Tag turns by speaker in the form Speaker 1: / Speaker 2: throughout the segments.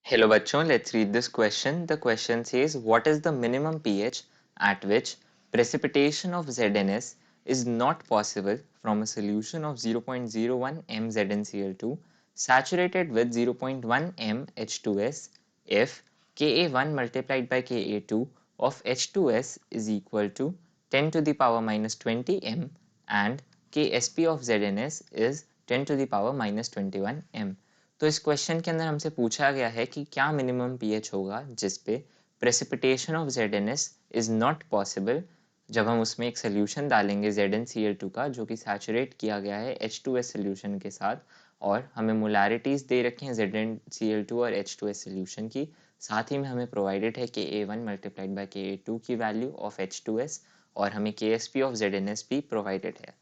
Speaker 1: Hello bachon, let's read this question. The question says, what is the minimum pH at which precipitation of ZnS is not possible from a solution of 0.01 m ZnCl2 saturated with 0.1 m H2S if Ka1 multiplied by Ka2 of H2S is equal to 10 to the power minus 20 m and Ksp of ZnS is 10 to the power minus 21 m. तो इस question के अंदर हमसे पूछा गया है कि क्या मिनिमम पीएच होगा जिस पे precipitation of ZnS is not possible जब हम उसमें एक सोल्यूशन डालेंगे ZnCl2 का जो कि सैचुरेट किया गया है H2S सोल्यूशन के साथ और हमें मोलैरिटीज दे रखी हैं ZnCl2 और H2S सोल्यूशन की। साथ ही में हमें प्रोवाइडेड है Ka1 मल्टीप्लाइड बाय Ka2 की वैल्यू ऑफ H2S और हमें Ksp ऑफ ZnS भी प्रोवाइडेड है।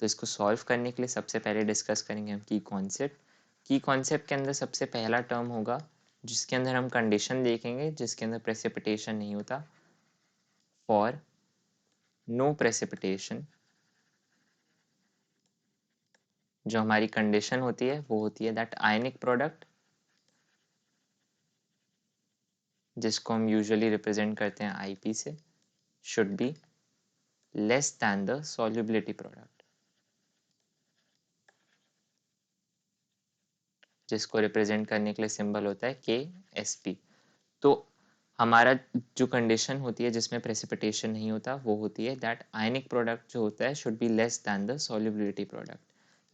Speaker 1: तो इसको सॉल्व करने के लिए सबसे पहले डिस्कस करेंगे हम की कॉन्सेप्ट के अंदर सबसे पहला टर्म होगा जिसके अंदर हम कंडीशन देखेंगे जिसके अंदर प्रेसिपिटेशन नहीं होता। फॉर नो प्रेसिपिटेशन जो हमारी कंडीशन होती है वो होती है दैट आयनिक प्रोडक्ट जिसको हम यूजुअली रिप्रेजेंट करते हैं आईपी से should be less than the solubility product जिसको रिप्रेजेंट करने के लिए सिंबल होता है के एस पी। तो हमारा जो कंडीशन होती है जिसमें प्रेसिपिटेशन नहीं होता वो होती है दैट आयनिक प्रोडक्ट जो होता है should be less than the solubility product.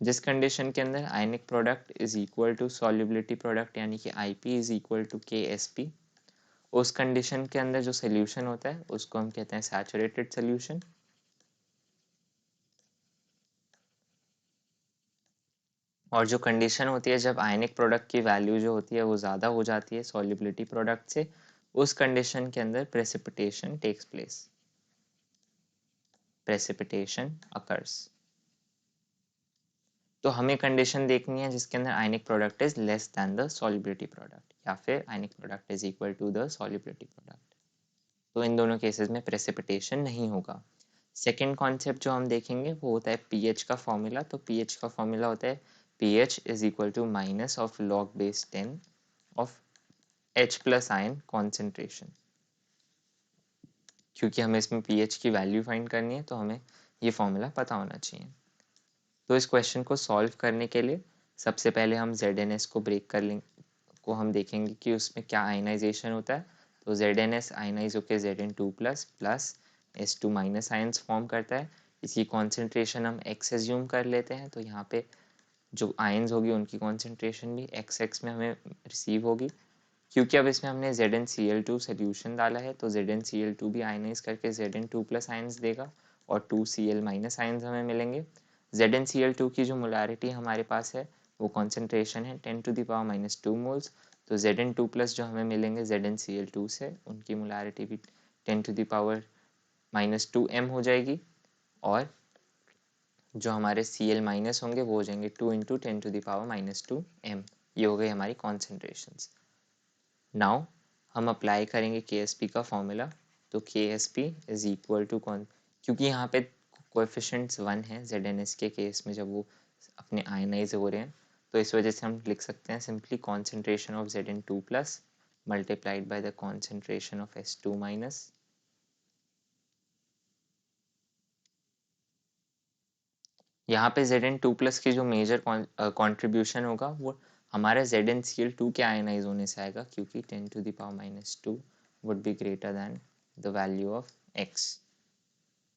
Speaker 1: जिस कंडीशन के अंदर ionic product is equal to solubility product यानी कि IP is equal to K S P, उस कंडीशन के अंदर जो सोल्यूशन होता है उसको हम कहते हैं सैचुरेटेड सोल्यूशन। और जो कंडीशन होती है जब आयनिक प्रोडक्ट की वैल्यू जो होती है वो ज़्यादा हो जाती है सॉल्युबिलिटी प्रोडक्ट से, उस कंडीशन के अंदर precipitation takes place, precipitation occurs. तो हमें कंडीशन देखनी है जिसके अंदर ionic product is less than the solubility product या फिर ionic product is equal to the solubility product. तो इन दोनों केसेस में प्रेसिपिटेशन नहीं होगा। सेकेंड कॉन्सेप्ट जो हम देखेंगे वो होता है पीएच का फॉर्मूला। तो पीएच का फॉर्मूला होता है pH is equal to minus of log base 10 of H plus ion concentration. क्योंकि हमें इसमें पीएच की वैल्यू फाइंड करनी है तो हमें ये फॉर्मूला पता होना चाहिए। तो इस क्वेश्चन को सॉल्व करने के लिए सबसे पहले हम ZnS को ब्रेक कर लेंगे, को हम देखेंगे कि उसमें क्या आयनाइजेशन होता है। तो ZnS आयनाइज होकर Zn2 plus plus S2 minus ions form करता है। इसकी कॉन्सेंट्रेशन हम x एज्यूम कर लेते हैं तो यहाँ पे जो आयंस होगी उनकी कॉन्सेंट्रेशन भी x में हमें रिसीव होगी। क्योंकि अब इसमें हमने ZnCl2 सोल्यूशन डाला है तो ZnCl2 भी आयनाइज करके Zn2 प्लस आयंस देगा और 2Cl माइनस आयंस हमें मिलेंगे। ZnCl2 की जो मोलारिटी हमारे पास है वो कॉन्सेंट्रेशन है 10 to the power minus 2 moles. तो Zn2 प्लस जो हमें मिलेंगे ZnCl2 से उनकी मोलारिटी भी 10 to the power minus 2m हो जाएगी और जो हमारे Cl माइनस होंगे वो हो जाएंगे 2 into 10 to the power minus 2m। ये हो गई हमारी कॉन्सेंट्रेशंस। नाउ हम अप्लाई करेंगे के का फॉर्मूला। तो के इज इक्वल टू कौन, क्योंकि यहाँ पे कोएफिशिएंट्स 1 है ZnS के केस में जब वो अपने आयनाइज हो रहे हैं, तो इस वजह से हम लिख सकते हैं simply concentration of Zn2 plus multiplied by the concentration of S2 minus. यहाँ पे Zn2 प्लस की जो मेजर कॉन्ट्रीब्यूशन होगा वो हमारे ZnCl2 के आयनाइज होने से आएगा क्योंकि 10 to the power minus 2 would be greater than the value of x।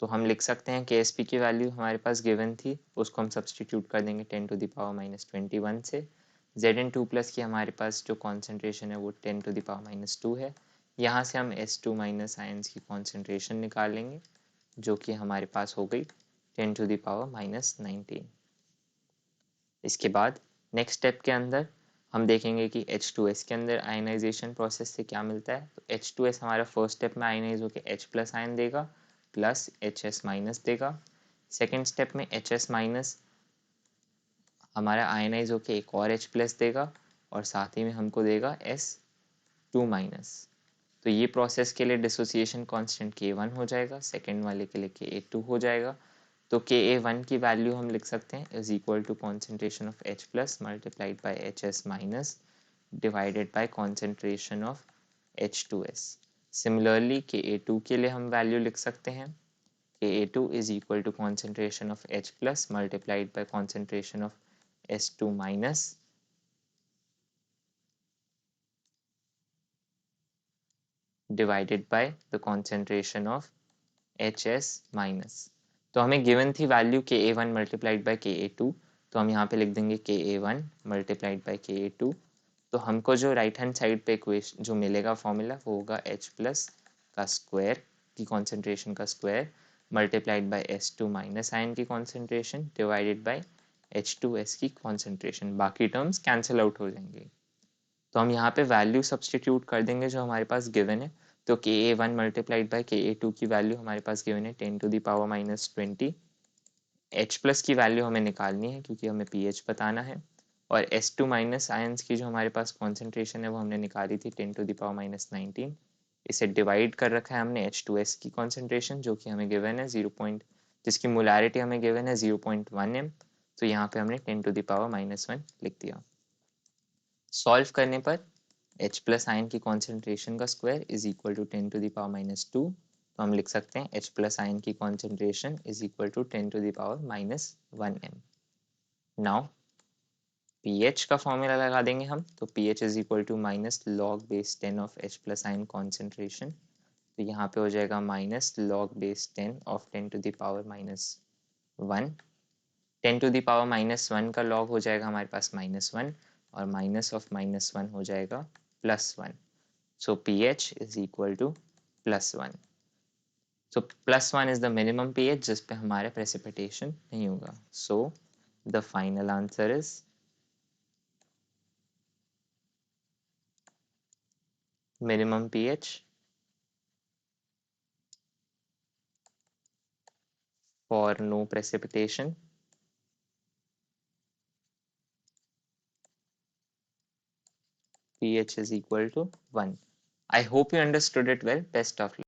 Speaker 1: तो हम लिख सकते हैं के की वैल्यू हमारे पास गिवन थी, उसको हम सब्सटीट्यूट कर देंगे 10 टू द पावर माइनस 21 से। Zn2 प्लस की हमारे पास जो कॉन्सेंट्रेशन है वो 10 टू द पावर माइनस 2 है। यहाँ से हम S2 माइनस आयंस की कॉन्सेंट्रेशन निकाल लेंगे जो कि हमारे पास हो गई 10 टू द पावर माइनस 19। इसके बाद नेक्स्ट स्टेप के अंदर हम देखेंगे कि H2S के अंदर आयनाइजेशन प्रोसेस से क्या मिलता है। तो H2S हमारा फर्स्ट स्टेप में आयनाइज होकर H प्लस आयन देगा प्लस HS माइनस देगा। सेकेंड स्टेप में HS माइनस हमारा आयनाइज होकर एक और H प्लस देगा और साथ ही में हमको देगा S2 माइनस। तो ये प्रोसेस के लिए डिसोसिएशन कांस्टेंट K1 हो जाएगा, सेकेंड वाले के लिए Ka2 हो जाएगा। तो Ka1 की वैल्यू हम लिख सकते हैं is equal to concentration of H plus multiplied by HS minus divided by concentration of H2S. Similarly Ka2 के लिए हम वैल्यू लिख सकते हैं Ka2 is equal to concentration of H plus multiplied by concentration of S2 minus divided by the concentration of HS minus. तो हमें given थी value Ka1 multiplied by Ka2, तो हम यहाँ पे लिख देंगे Ka1 मल्टीप्लाइड बाई Ka2. तो हमको जो राइट हैंड साइड पे इक्वेशन जो मिलेगा फॉर्मूला वो होगा H प्लस का स्क्वायर की कॉन्सेंट्रेशन का square multiplied by S2 minus ion की कॉन्सेंट्रेशन डिवाइडेड बाई H2S की कॉन्सेंट्रेशन. बाकी टर्म्स कैंसिल आउट हो जाएंगे. तो हम यहाँ पे वैल्यू सब्सटीट्यूट कर देंगे जो हमारे पास गिवन है. तो Ka1 मल्टीप्लाइड बाई Ka2 की वैल्यू हमारे पास गिवन है 10 to the power minus 20. H plus की वैल्यू हमें निकालनी है क्योंकि हमें pH बताना है. और S2 माइनस आयंस की जो हमारे पास कॉन्सेंट्रेशन है वो हमने निकाली थी 10 टू द पावर माइनस 19. इसे डिवाइड कर रखा है हमने H2S की कॉन्सेंट्रेशन जो कि हमें गिवन है 0. जिसकी मोलारिटी हमें गिवन है 0.1 m. तो यहाँ पे हमने 10 टू द पावर माइनस 1 लिख दिया. सॉल्व करने पर H प्लस आयन की कॉन्सेंट्रेशन का square is equal to 10 to the power minus 2. तो हम लिख सकते हैं H प्लस आयन की concentration is equal to 10 to the power minus 1 m. Now pH का फॉर्मूला लगा देंगे हम. तो pH is equal to minus log base 10 of H plus ion concentration. तो यहाँ पे हो जाएगा minus log base 10 of 10 to the power minus 1. 10 to the power minus 1 का लॉग हो जाएगा हमारे पास माइनस 1 और माइनस ऑफ माइनस 1 हो जाएगा plus 1. So pH is equal two plus 1. So plus 1 is the minimum pH जिस पे हमारे प्रेसिपिटेशन नहीं होगा. So the final answer is minimum pH for no precipitation pH is equal to 1. I hope you understood it well. Best of luck.